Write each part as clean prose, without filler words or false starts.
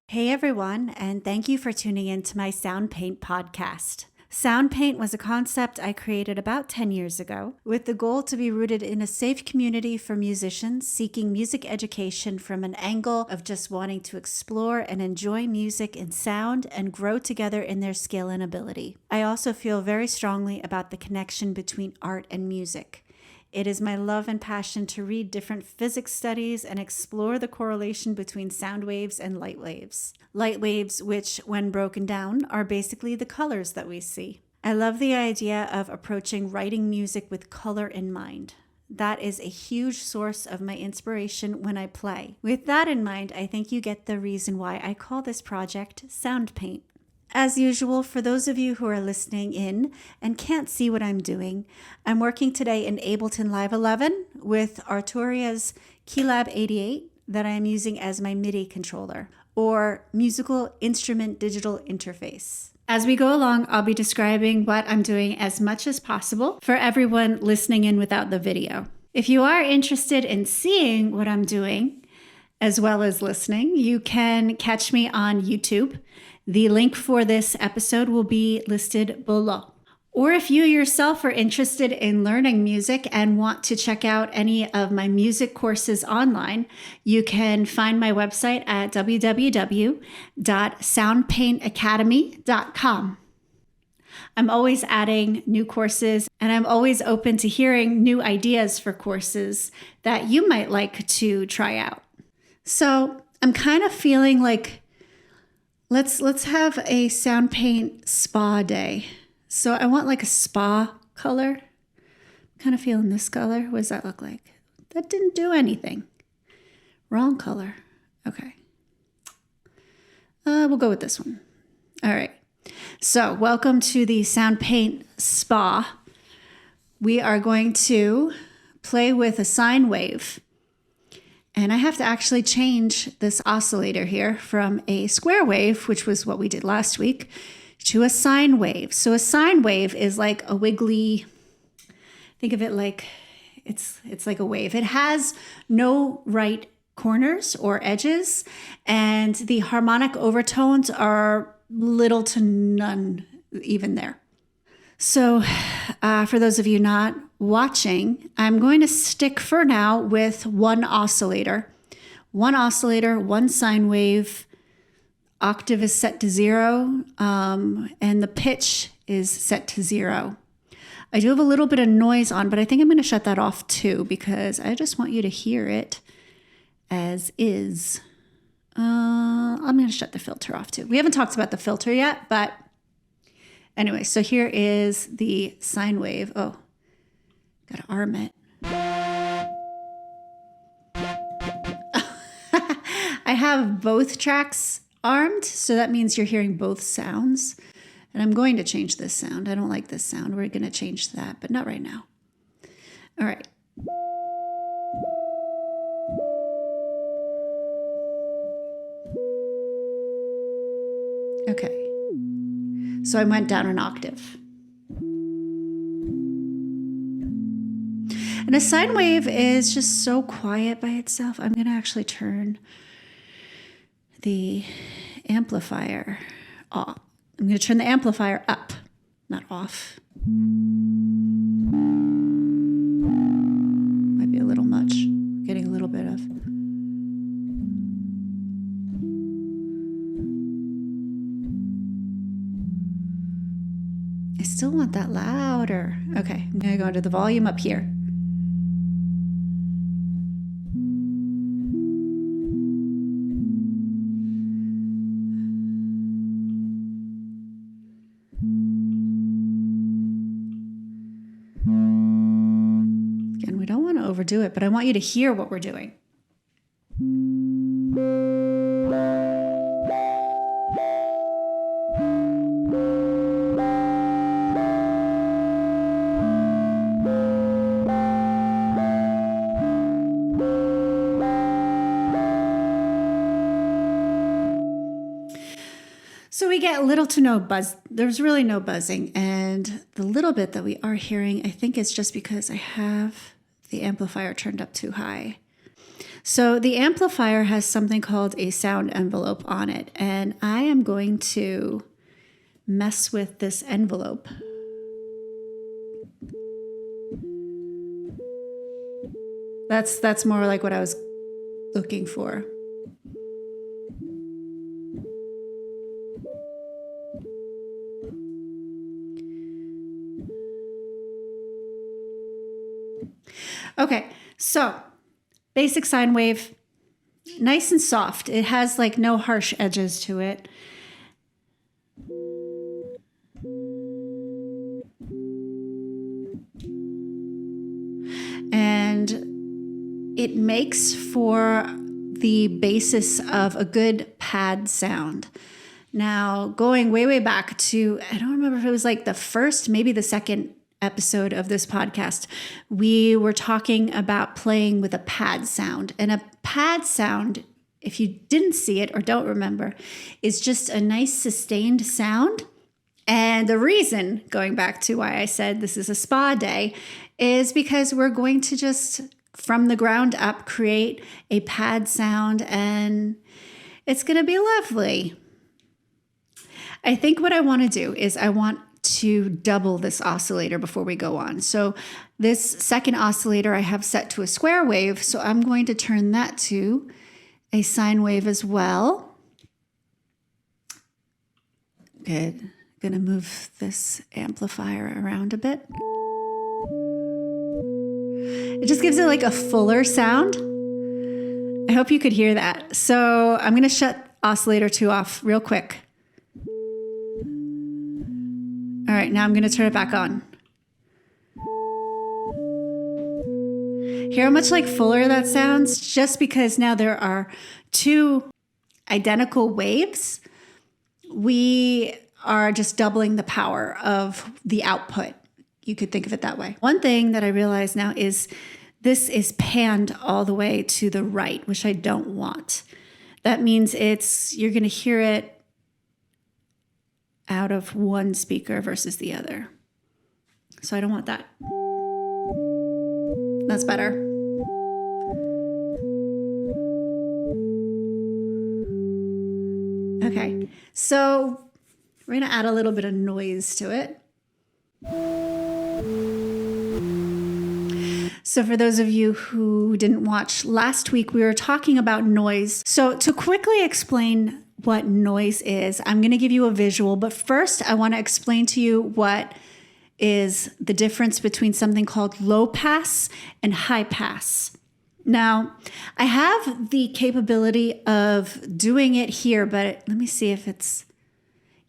Hey everyone, and thank you for tuning in to my SoundPaint podcast. SoundPaint was a concept I created about 10 years ago with the goal to be rooted in a safe community for musicians seeking music education from an angle of just wanting to explore and enjoy music and sound and grow together in their skill and ability. I also feel very strongly about the connection between art and music. It is my love and passion to read different physics studies and explore the correlation between sound waves and light waves. Light waves, which, when broken down, are basically the colors that we see. I love the idea of approaching writing music with color in mind. That is a huge source of my inspiration when I play. With that in mind, I think you get the reason why I call this project SoundPaint. As usual, for those of you who are listening in and can't see what I'm doing, I'm working today in Ableton Live 11 with Arturia's Keylab 88 that I am using as my MIDI controller, or Musical Instrument Digital Interface. As we go along, I'll be describing what I'm doing as much as possible for everyone listening in without the video. If you are interested in seeing what I'm doing, as well as listening, you can catch me on YouTube. The link for this episode will be listed below. Or if you yourself are interested in learning music and want to check out any of my music courses online, you can find my website at www.soundpaintacademy.com. I'm always adding new courses, and I'm always open to hearing new ideas for courses that you might like to try out. So I'm kind of feeling like let's have a SoundPaint spa day. So I want like a spa color. I'm kind of feeling this color. What does that look like? That didn't do anything. Wrong color. Okay. We'll go with this one. All right. So welcome to the SoundPaint spa. We are going to play with a sine wave. And I have to actually change this oscillator here from a square wave, which was what we did last week, to a sine wave. So a sine wave is like a wiggly, think of it like it's like a wave. It has no right corners or edges, and the harmonic overtones are little to none even there. So for those of you not watching, I'm going to stick for now with one oscillator, one sine wave. Octave is set to 0, and the pitch is set to 0. I do have a little bit of noise on, but I think I'm going to shut that off too because I just want you to hear it as is. I'm going to shut the filter off too. We haven't talked about the filter yet, but anyway, so here is the sine wave. Oh, got to arm it. I have both tracks armed, so that means you're hearing both sounds. And I'm going to change this sound. I don't like this sound. We're going to change that, but not right now. All right. Okay. So I went down an octave. And a sine wave is just so quiet by itself. I'm going to actually turn the amplifier off. I'm going to turn the amplifier up, not off. Might be a little much. Getting a little bit of. I still want that louder. Okay, I'm going to go into the volume up here. Again, we don't want to overdo it, but I want you to hear what we're doing. So we get little to no buzz. There's really no buzzing. And the little bit that we are hearing, I think it's just because I have the amplifier turned up too high. So the amplifier has something called a sound envelope on it, and I am going to mess with this envelope. That's more like what I was looking for. Okay, so basic sine wave, nice and soft. It has like no harsh edges to it. And it makes for the basis of a good pad sound. Now, going way, way back to, I don't remember if it was like the first, maybe the second episode of this podcast, we were talking about playing with a pad sound. And a pad sound, if you didn't see it or don't remember, is just a nice sustained sound. And the reason, going back to why I said this is a spa day, is because we're going to just, from the ground up, create a pad sound, and it's going to be lovely. I think what I want to do is I want to double this oscillator before we go on. So this second oscillator I have set to a square wave, so I'm going to turn that to a sine wave as well. Good. I'm going to move this amplifier around a bit. It just gives it like a fuller sound. I hope you could hear that. So I'm going to shut oscillator 2 off real quick. All right, now I'm going to turn it back on. Hear how much like fuller that sounds? Just because now there are 2 identical waves, we are just doubling the power of the output. You could think of it that way. One thing that I realize now is this is panned all the way to the right, which I don't want. That means you're going to hear it out of one speaker versus the other. So I don't want that. That's better. Okay, so we're going to add a little bit of noise to it. So for those of you who didn't watch last week, we were talking about noise. So to quickly explain what noise is, I'm going to give you a visual, but first I want to explain to you what is the difference between something called low pass and high pass. Now, I have the capability of doing it here, but let me see if it's,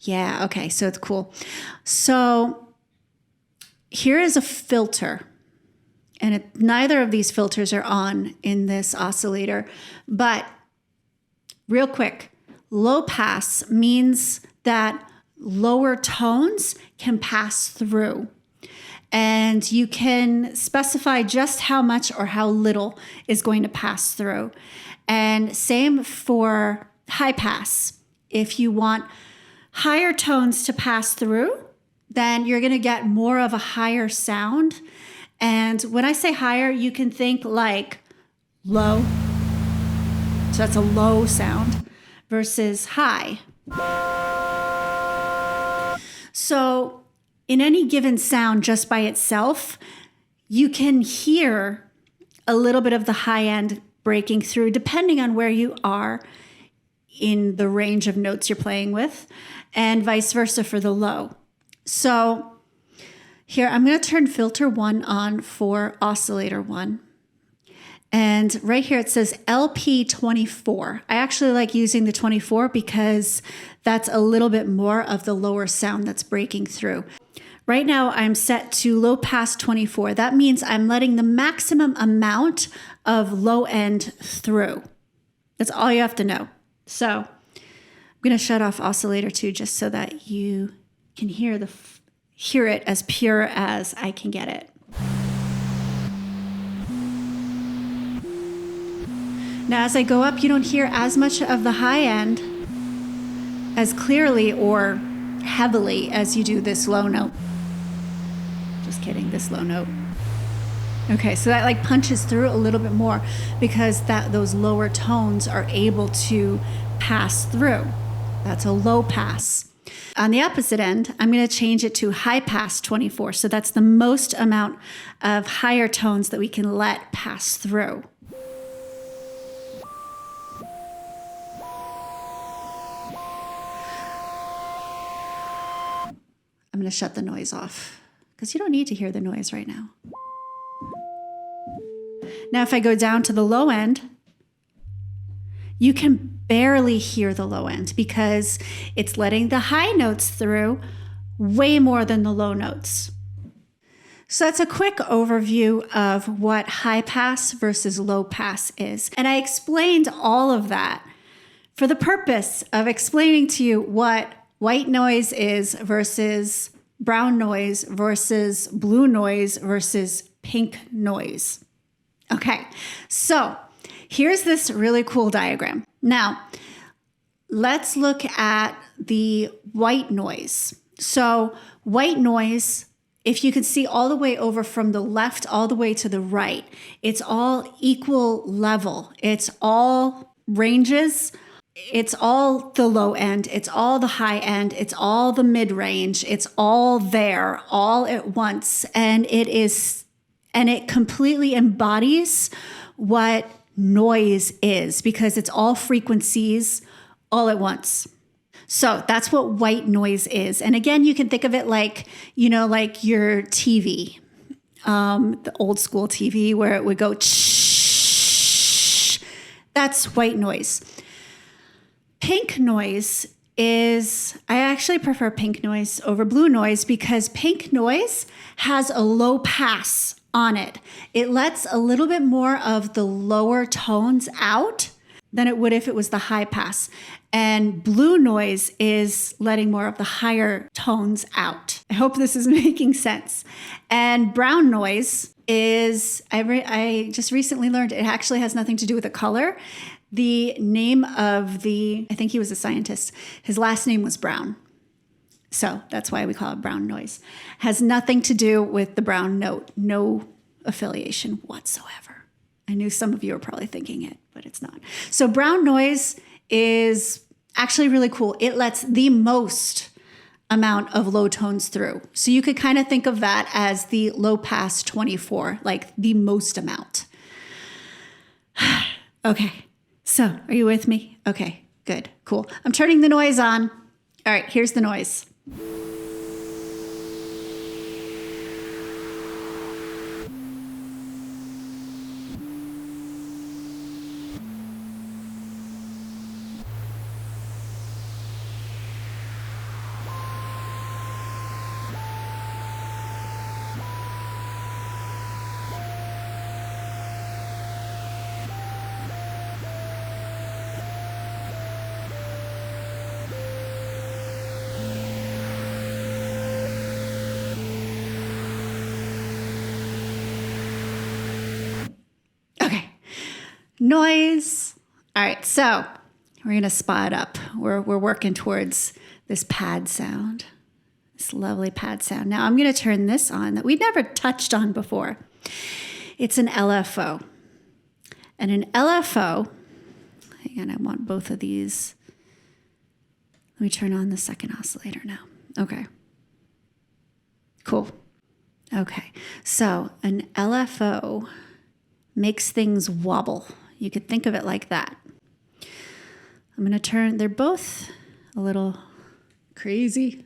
yeah, okay, so it's cool. So here is a filter, and neither of these filters are on in this oscillator, but real quick, low pass means that lower tones can pass through, and you can specify just how much or how little is going to pass through. And same for high pass. If you want higher tones to pass through, then you're going to get more of a higher sound. And when I say higher, you can think like low. So that's a low sound versus high. So in any given sound just by itself, you can hear a little bit of the high end breaking through depending on where you are in the range of notes you're playing with, and vice versa for the low. So here, I'm going to turn filter 1 on for oscillator 1. And right here it says LP24. I actually like using the 24 because that's a little bit more of the lower sound that's breaking through. Right now I'm set to low pass 24. That means I'm letting the maximum amount of low end through. That's all you have to know. So I'm going to shut off oscillator 2 just so that you can hear it as pure as I can get it. Now, as I go up, you don't hear as much of the high end as clearly or heavily as you do this low note. Just kidding, this low note. Okay, so that like punches through a little bit more because those lower tones are able to pass through. That's a low pass. On the opposite end, I'm going to change it to high pass 24. So that's the most amount of higher tones that we can let pass through. I'm going to shut the noise off because you don't need to hear the noise right now. Now, if I go down to the low end, you can barely hear the low end because it's letting the high notes through way more than the low notes. So that's a quick overview of what high pass versus low pass is. And I explained all of that for the purpose of explaining to you what white noise is versus brown noise versus blue noise versus pink noise. Okay, so here's this really cool diagram. Now, let's look at the white noise. So white noise, if you can see all the way over from the left all the way to the right, it's all equal level. It's all ranges. It's all the low end. It's all the high end. It's all the mid range. It's all there all at once. And it completely embodies what noise is because it's all frequencies all at once. So that's what white noise is. And again, you can think of it like, like your TV, the old school TV where it would go shh. That's white noise. Pink noise is, I actually prefer pink noise over blue noise because pink noise has a low pass on it. It lets a little bit more of the lower tones out than it would if it was the high pass. And blue noise is letting more of the higher tones out. I hope this is making sense. And brown noise is, I just recently learned it actually has nothing to do with the color. The name of I think he was a scientist, his last name was Brown. So that's why we call it brown noise. Has nothing to do with the brown note, no affiliation whatsoever. I knew some of you are probably thinking it, but it's not. So brown noise is actually really cool. It lets the most amount of low tones through. So you could kind of think of that as the low pass 24, like the most amount. Okay, so are you with me? Okay, good, cool. I'm turning the noise on. All right, here's the noise. Noise. All right, so we're going to spot up. We're working towards this pad sound, this lovely pad sound. Now I'm going to turn this on that we'd never touched on before. It's an LFO. And an LFO, hang on, I want both of these. Let me turn on the second oscillator now. Okay. Cool. Okay, so an LFO makes things wobble. You could think of it like that. I'm going to turn, they're both a little crazy.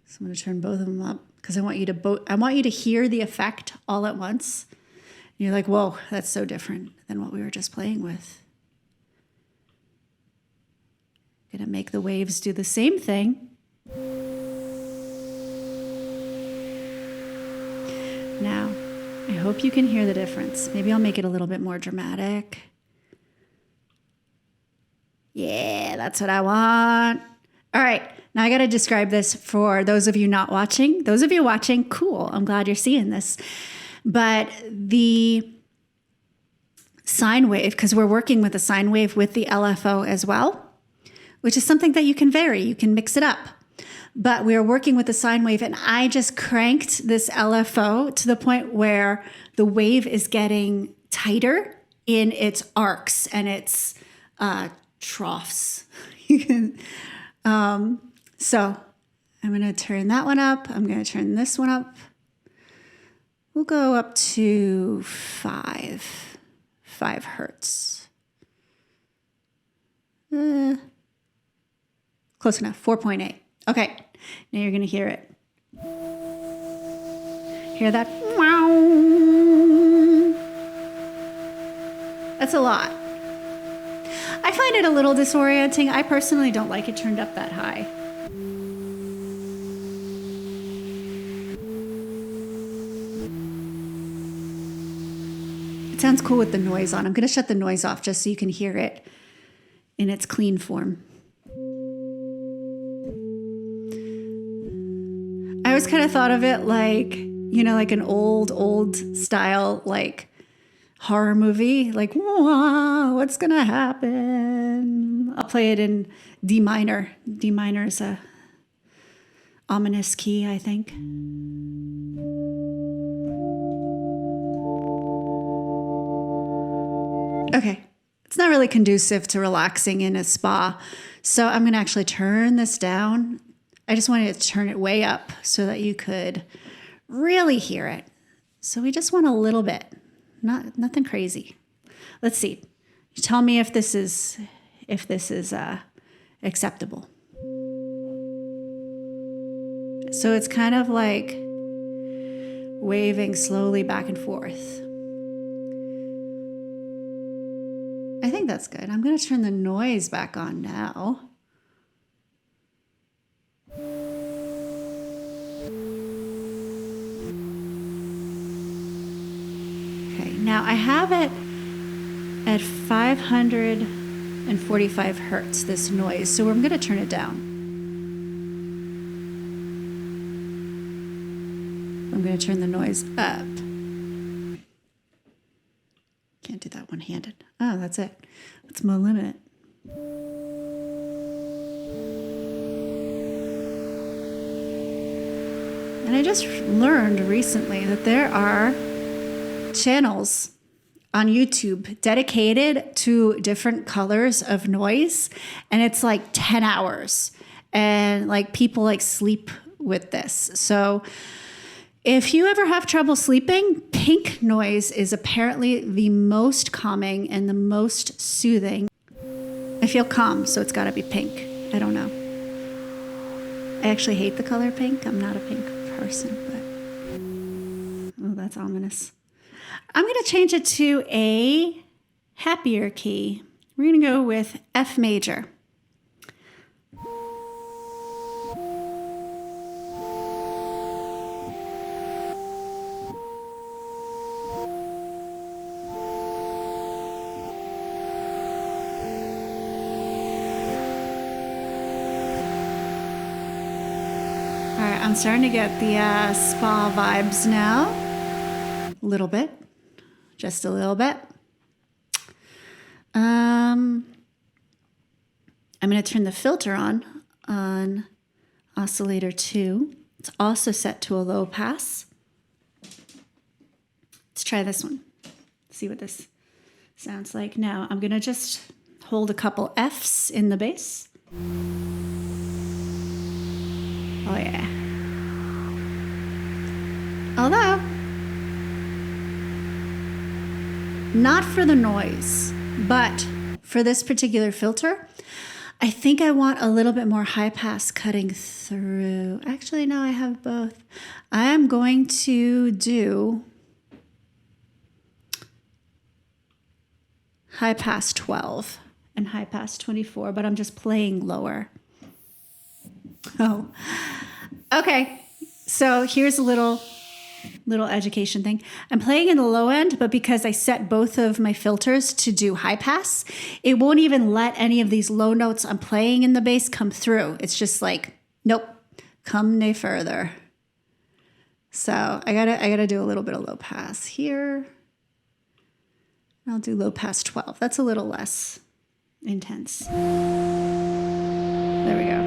So I'm going to turn both of them up because I want you to hear the effect all at once. And you're like, whoa, that's so different than what we were just playing with. I'm going to make the waves do the same thing. Now, I hope you can hear the difference. Maybe I'll make it a little bit more dramatic. Yeah, that's what I want. All right, now I got to describe this for those of you not watching. Those of you watching, cool. I'm glad you're seeing this. But the sine wave, because we're working with a sine wave with the LFO as well, which is something that you can vary. You can mix it up. but we were working with the sine wave, and I just cranked this LFO to the point where the wave is getting tighter in its arcs and its troughs. So I'm going to turn that one up. I'm going to turn this one up. We'll go up to 5 hertz. Close enough, 4.8. Okay, now you're going to hear it. Hear that? That's a lot. I find it a little disorienting. I personally don't like it turned up that high. It sounds cool with the noise on. I'm going to shut the noise off just so you can hear it in its clean form. I always kind of thought of it like, you know, like an old style, like horror movie, like, whoa, what's going to happen? I'll play it in D minor. D minor is a ominous key, I think. Okay. It's not really conducive to relaxing in a spa. So I'm going to actually turn this down. I just wanted to turn it way up so that you could really hear it. So we just want a little bit, nothing crazy. Let's see. You tell me if this is acceptable. So it's kind of like waving slowly back and forth. I think that's good. I'm going to turn the noise back on now. Okay, now I have it at 545 hertz, this noise, so I'm going to turn it down. I'm going to turn the noise up. Can't do that one-handed. Oh, that's it. That's my limit. And I just learned recently that there are channels on YouTube dedicated to different colors of noise, and it's like 10 hours. And like people like sleep with this. So if you ever have trouble sleeping, pink noise is apparently the most calming and the most soothing. I feel calm, so it's got to be pink. I don't know. I actually hate the color pink. I'm not a pink person, but oh, that's ominous. I'm going to change it to a happier key. We're going to go with F major. I'm starting to get the spa vibes now. A little bit. Just a little bit. I'm going to turn the filter on oscillator 2. It's also set to a low pass. Let's try this one. See what this sounds like. Now I'm going to just hold a couple Fs in the bass. Oh yeah. Although, not for the noise, but for this particular filter, I think I want a little bit more high pass cutting through. Actually, no, I have both. I am going to do high pass 12 and high pass 24, but I'm just playing lower. Oh, okay. So here's a little education thing. I'm playing in the low end, but because I set both of my filters to do high pass, it won't even let any of these low notes I'm playing in the bass come through. It's just like, nope, come no further. So I gotta do a little bit of low pass here. I'll do low pass 12. That's a little less intense. There we go.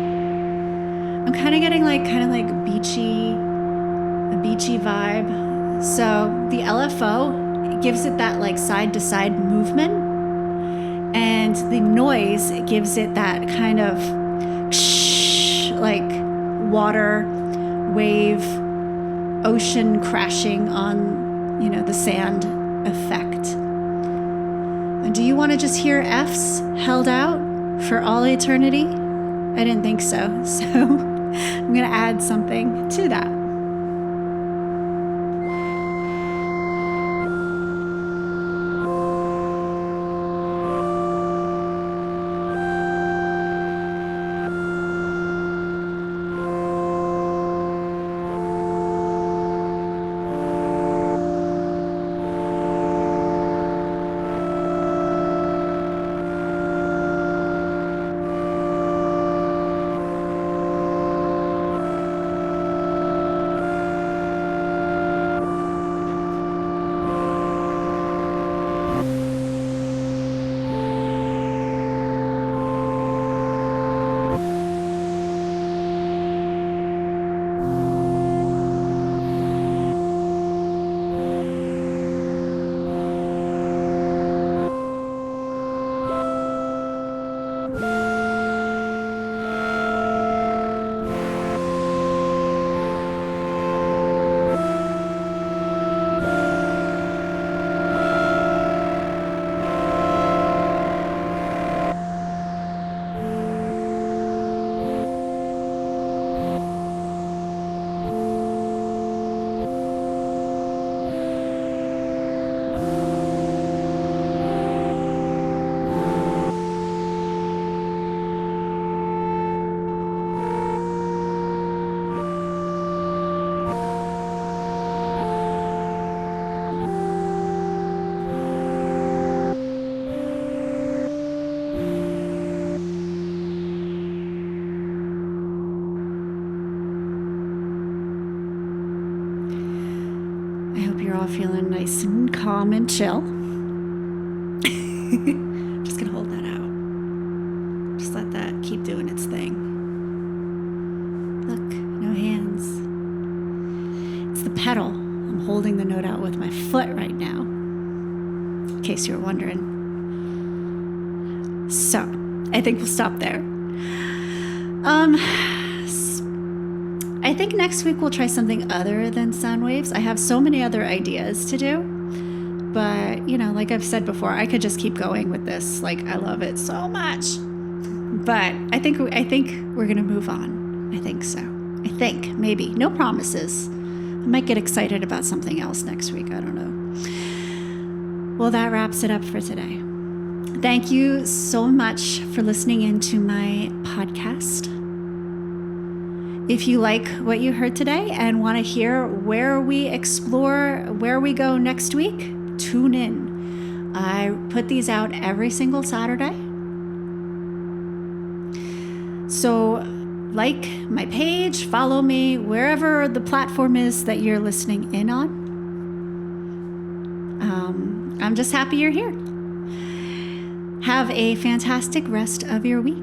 I'm kind of getting like kind of like a beachy vibe. So the LFO gives it that like side to side movement, and the noise gives it that kind of like water wave, ocean crashing on, you know, the sand effect. And do you want to just hear F's held out for all eternity? I didn't think so. So I'm going to add something to that. You're all feeling nice and calm and chill. Just gonna hold that out. Just let that keep doing its thing. Look, no hands. It's the pedal. I'm holding the note out with my foot right now, in case you were wondering. So, I think we'll stop there. I think next week we'll try something other than sound waves. I have so many other ideas to do, but you know, like I've said before, I could just keep going with this. Like, I love it so much, but I think we're gonna move on. I think so. I think, maybe, no promises. I might get excited about something else next week. I don't know. Well, that wraps it up for today. Thank you so much for listening into my podcast. If you like what you heard today and want to hear where we explore, where we go next week, tune in. I put these out every single Saturday. So like my page, follow me, wherever the platform is that you're listening in on. I'm just happy you're here. Have a fantastic rest of your week.